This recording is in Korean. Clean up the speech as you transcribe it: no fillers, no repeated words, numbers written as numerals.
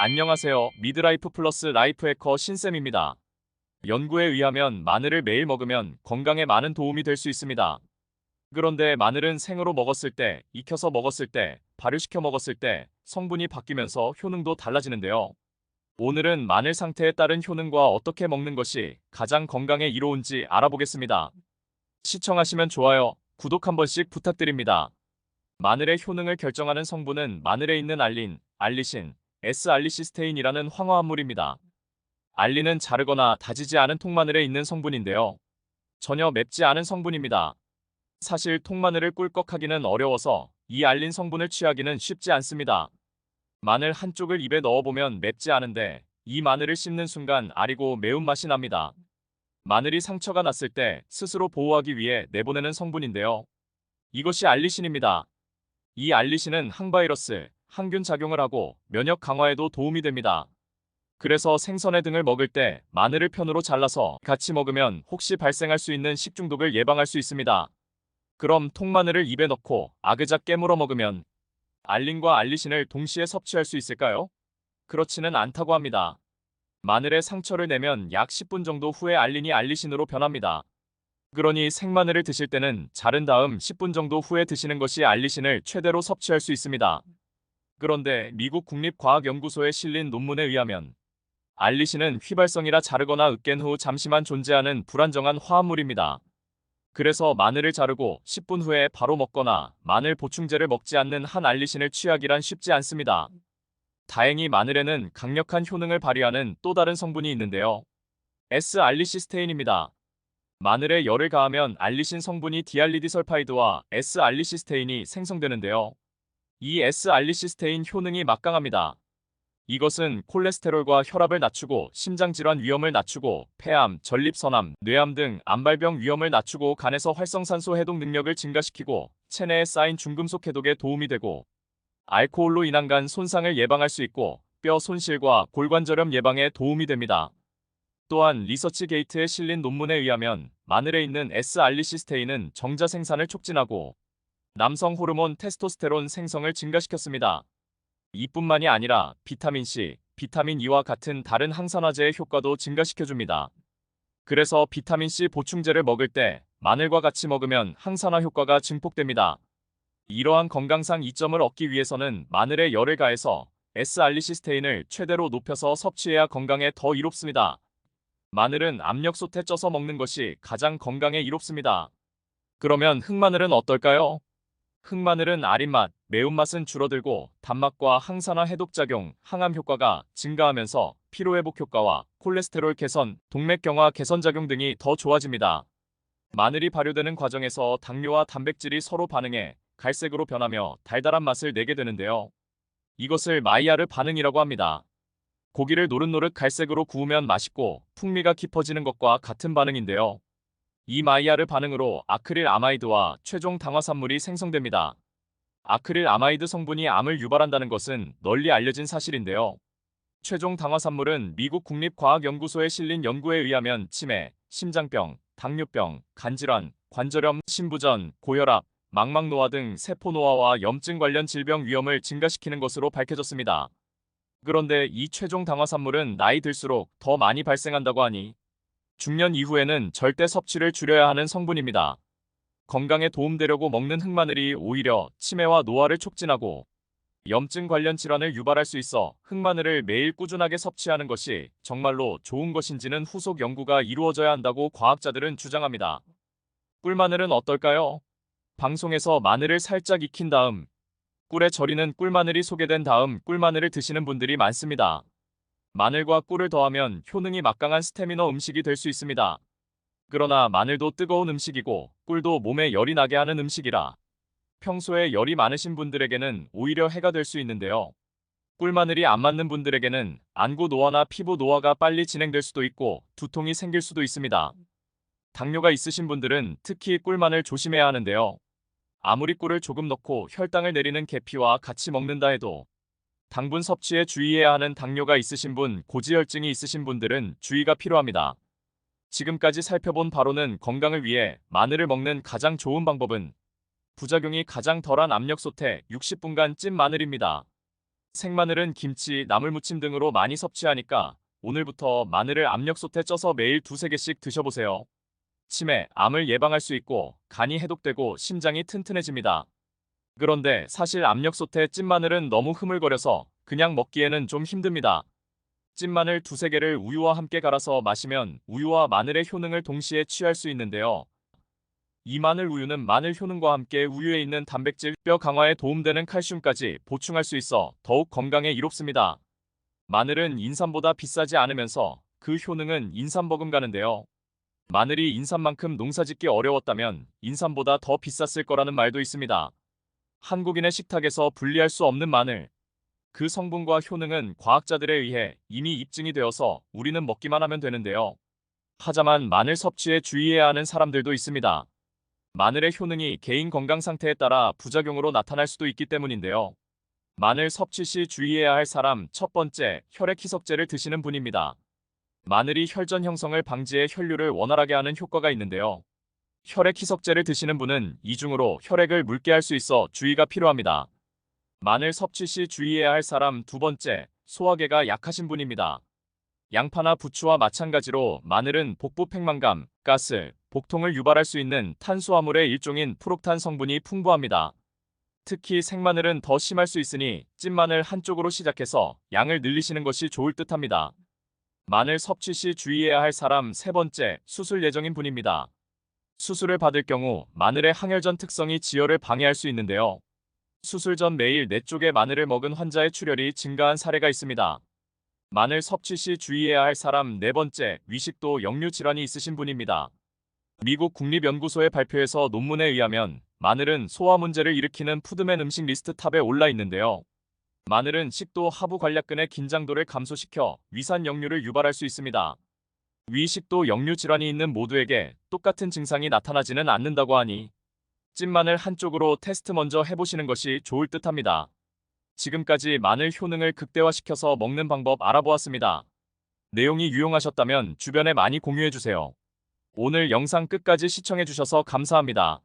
안녕하세요. 미드라이프 플러스 라이프 해커 신쌤입니다. 연구에 의하면 마늘을 매일 먹으면 건강에 많은 도움이 될 수 있습니다. 그런데 마늘은 생으로 먹었을 때, 익혀서 먹었을 때, 발효시켜 먹었을 때 성분이 바뀌면서 효능도 달라지는데요. 오늘은 마늘 상태에 따른 효능과 어떻게 먹는 것이 가장 건강에 이로운지 알아보겠습니다. 시청하시면 좋아요, 구독 한 번씩 부탁드립니다. 마늘의 효능을 결정하는 성분은 마늘에 있는 알린, 알리신, S알리시스테인이라는 황화합물입니다. 알린은 자르거나 다지지 않은 통마늘에 있는 성분인데요. 전혀 맵지 않은 성분입니다. 사실 통마늘을 꿀꺽하기는 어려워서 이 알린 성분을 취하기는 쉽지 않습니다. 마늘 한쪽을 입에 넣어보면 맵지 않은데 이 마늘을 씹는 순간 아리고 매운맛이 납니다. 마늘이 상처가 났을 때 스스로 보호하기 위해 내보내는 성분인데요. 이것이 알리신입니다. 이 알리신은 항바이러스, 항균 작용을 하고 면역 강화에도 도움이 됩니다. 그래서 생선회 등을 먹을 때 마늘을 편으로 잘라서 같이 먹으면 혹시 발생할 수 있는 식중독을 예방할 수 있습니다. 그럼 통마늘을 입에 넣고 아그작 깨물어 먹으면 알린과 알리신을 동시에 섭취할 수 있을까요? 그렇지는 않다고 합니다. 마늘에 상처를 내면 약 10분 정도 후에 알린이 알리신으로 변합니다. 그러니 생마늘을 드실 때는 자른 다음 10분 정도 후에 드시는 것이 알리신을 최대로 섭취할 수 있습니다. 그런데 미국 국립과학연구소에 실린 논문에 의하면 알리신은 휘발성이라 자르거나 으깬 후 잠시만 존재하는 불안정한 화합물입니다. 그래서 마늘을 자르고 10분 후에 바로 먹거나 마늘 보충제를 먹지 않는 한 알리신을 취하기란 쉽지 않습니다. 다행히 마늘에는 강력한 효능을 발휘하는 또 다른 성분이 있는데요. S알리시스테인입니다. 마늘에 열을 가하면 알리신 성분이 디알리디설파이드와 S알리시스테인이 생성되는데요. 이 S알리시스테인 효능이 막강합니다. 이것은 콜레스테롤과 혈압을 낮추고 심장질환 위험을 낮추고 폐암, 전립선암, 뇌암 등 암발병 위험을 낮추고 간에서 활성산소 해독 능력을 증가시키고 체내에 쌓인 중금속 해독에 도움이 되고 알코올로 인한 간 손상을 예방할 수 있고 뼈 손실과 골관절염 예방에 도움이 됩니다. 또한 리서치게이트에 실린 논문에 의하면 마늘에 있는 S알리시스테인은 정자 생산을 촉진하고 남성 호르몬 테스토스테론 생성을 증가시켰습니다. 이뿐만이 아니라 비타민C, 비타민 E와 같은 다른 항산화제의 효과도 증가시켜줍니다. 그래서 비타민C 보충제를 먹을 때 마늘과 같이 먹으면 항산화 효과가 증폭됩니다. 이러한 건강상 이점을 얻기 위해서는 마늘에 열을 가해서 S알리시스테인을 최대로 높여서 섭취해야 건강에 더 이롭습니다. 마늘은 압력솥에 쪄서 먹는 것이 가장 건강에 이롭습니다. 그러면 흑마늘은 어떨까요? 흑마늘은 아린 맛, 매운맛은 줄어들고 단맛과 항산화 해독작용, 항암 효과가 증가하면서 피로회복 효과와 콜레스테롤 개선, 동맥경화 개선 작용 등이 더 좋아집니다. 마늘이 발효되는 과정에서 당류와 단백질이 서로 반응해 갈색으로 변하며 달달한 맛을 내게 되는데요. 이것을 마이야르 반응이라고 합니다. 고기를 노릇노릇 갈색으로 구우면 맛있고 풍미가 깊어지는 것과 같은 반응인데요. 이 마이야르 반응으로 아크릴 아마이드와 최종 당화산물이 생성됩니다. 아크릴 아마이드 성분이 암을 유발한다는 것은 널리 알려진 사실인데요. 최종 당화산물은 미국 국립과학연구소에 실린 연구에 의하면 치매, 심장병, 당뇨병, 간질환, 관절염, 신부전, 고혈압, 망막노화 등 세포노화와 염증 관련 질병 위험을 증가시키는 것으로 밝혀졌습니다. 그런데 이 최종 당화산물은 나이 들수록 더 많이 발생한다고 하니 중년 이후에는 절대 섭취를 줄여야 하는 성분입니다. 건강에 도움되려고 먹는 흑마늘이 오히려 치매와 노화를 촉진하고 염증 관련 질환을 유발할 수 있어 흑마늘을 매일 꾸준하게 섭취하는 것이 정말로 좋은 것인지는 후속 연구가 이루어져야 한다고 과학자들은 주장합니다. 꿀마늘은 어떨까요? 방송에서 마늘을 살짝 익힌 다음 꿀에 절이는 꿀마늘이 소개된 다음 꿀마늘을 드시는 분들이 많습니다. 마늘과 꿀을 더하면 효능이 막강한 스태미너 음식이 될 수 있습니다. 그러나 마늘도 뜨거운 음식이고 꿀도 몸에 열이 나게 하는 음식이라 평소에 열이 많으신 분들에게는 오히려 해가 될 수 있는데요. 꿀마늘이 안 맞는 분들에게는 안구 노화나 피부 노화가 빨리 진행될 수도 있고 두통이 생길 수도 있습니다. 당뇨가 있으신 분들은 특히 꿀마늘 조심해야 하는데요. 아무리 꿀을 조금 넣고 혈당을 내리는 계피와 같이 먹는다 해도 당분 섭취에 주의해야 하는 당뇨가 있으신 분, 고지혈증이 있으신 분들은 주의가 필요합니다. 지금까지 살펴본 바로는 건강을 위해 마늘을 먹는 가장 좋은 방법은 부작용이 가장 덜한 압력솥에 60분간 찐 마늘입니다. 생마늘은 김치, 나물무침 등으로 많이 섭취하니까 오늘부터 마늘을 압력솥에 쪄서 매일 두세 개씩 드셔보세요. 치매, 암을 예방할 수 있고 간이 해독되고 심장이 튼튼해집니다. 그런데 사실 압력솥에 찐 마늘은 너무 흐물거려서 그냥 먹기에는 좀 힘듭니다. 찐 마늘 두세 개를 우유와 함께 갈아서 마시면 우유와 마늘의 효능을 동시에 취할 수 있는데요. 이 마늘 우유는 마늘 효능과 함께 우유에 있는 단백질, 뼈 강화에 도움되는 칼슘까지 보충할 수 있어 더욱 건강에 이롭습니다. 마늘은 인삼보다 비싸지 않으면서 그 효능은 인삼 버금가는데요. 마늘이 인삼만큼 농사짓기 어려웠다면 인삼보다 더 비쌌을 거라는 말도 있습니다. 한국인의 식탁에서 분리할 수 없는 마늘. 그 성분과 효능은 과학자들에 의해 이미 입증이 되어서 우리는 먹기만 하면 되는데요. 하지만 마늘 섭취에 주의해야 하는 사람들도 있습니다. 마늘의 효능이 개인 건강 상태에 따라 부작용으로 나타날 수도 있기 때문인데요. 마늘 섭취 시 주의해야 할 사람 첫 번째, 혈액 희석제를 드시는 분입니다. 마늘이 혈전 형성을 방지해 혈류를 원활하게 하는 효과가 있는데요. 혈액 희석제를 드시는 분은 이중으로 혈액을 묽게 할 수 있어 주의가 필요합니다. 마늘 섭취 시 주의해야 할 사람 두 번째, 소화계가 약하신 분입니다. 양파나 부추와 마찬가지로 마늘은 복부 팽만감, 가스, 복통을 유발할 수 있는 탄수화물의 일종인 프록탄 성분이 풍부합니다. 특히 생마늘은 더 심할 수 있으니 찐마늘 한쪽으로 시작해서 양을 늘리시는 것이 좋을 듯합니다. 마늘 섭취 시 주의해야 할 사람 세 번째, 수술 예정인 분입니다. 수술을 받을 경우 마늘의 항혈전 특성이 지혈을 방해할 수 있는데요. 수술 전 매일 4쪽의 마늘을 먹은 환자의 출혈이 증가한 사례가 있습니다. 마늘 섭취 시 주의해야 할 사람 네 번째, 위식도 역류 질환이 있으신 분입니다. 미국 국립연구소의 발표에서 논문에 의하면 마늘은 소화 문제를 일으키는 푸드맨 음식 리스트 탑에 올라 있는데요. 마늘은 식도 하부 관략근의 긴장도를 감소시켜 위산 역류를 유발할 수 있습니다. 위식도 역류 질환이 있는 모두에게 똑같은 증상이 나타나지는 않는다고 하니 찐마늘 한쪽으로 테스트 먼저 해보시는 것이 좋을 듯합니다. 지금까지 마늘 효능을 극대화시켜서 먹는 방법 알아보았습니다. 내용이 유용하셨다면 주변에 많이 공유해주세요. 오늘 영상 끝까지 시청해주셔서 감사합니다.